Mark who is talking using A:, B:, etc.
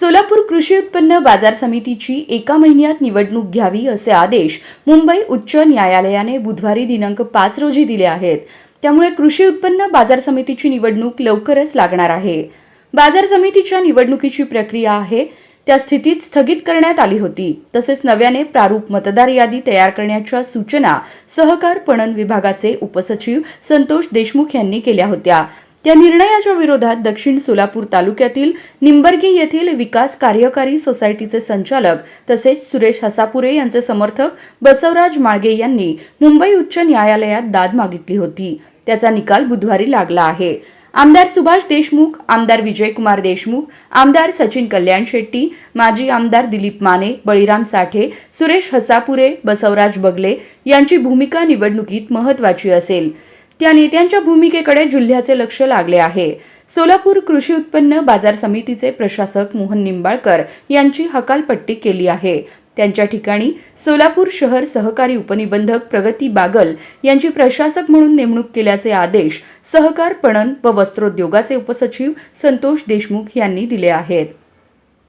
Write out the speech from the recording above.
A: सोलापूर कृषी उत्पन्न बाजार समितीची एका महिन्यात निवडणूक घ्यावी असे आदेश मुंबई उच्च न्यायालयाने बुधवारी दिनांक 5 रोजी दिले आहेत। त्यामुळे कृषी उत्पन्न बाजार समितीची निवडणूक लवकरच लागणार आहे। बाजार समितीच्या निवडणुकीची प्रक्रिया आहे त्या स्थितीत स्थगित करण्यात आली होती। तसेच नव्याने प्रारूप मतदार यादी तयार करण्याच्या सूचना सहकार पणन विभागाचे उपसचिव संतोष देशमुख यांनी केल्या होत्या। त्या निर्णयाच्या विरोधात दक्षिण सोलापूर तालुक्यातील निंबर्गी येथील विकास कार्यकारी सोसायटीचे संचालक तसेच सुरेश हसापुरे यांचे समर्थक बसवराज माळगे यांनी मुंबई उच्च न्यायालयात दाद मागितली होती। त्याचा निकाल बुधवारी लागला आहे। आमदार सुभाष देशमुख, आमदार विजयकुमार देशमुख, आमदार सचिन कल्याण शेट्टी, माजी आमदार दिलीप माने, बळीराम साठे, सुरेश हसापुरे, बसवराज बगले यांची भूमिका निवडणुकीत महत्त्वाची असेल। त्या नेत्यांच्या भूमिकेकडे जिल्ह्याचे लक्ष लागले आहे। सोलापूर कृषी उत्पन्न बाजार समितीचे प्रशासक मोहन निंबाळकर यांची हकालपट्टी केली आहे। त्यांच्या ठिकाणी सोलापूर शहर सहकारी उपनिबंधक प्रगती बागल यांची प्रशासक म्हणून नेमणूक केल्याचे आदेश सहकार पणन व वस्त्रोद्योगाचे उपसचिव संतोष देशमुख यांनी दिले आहेत।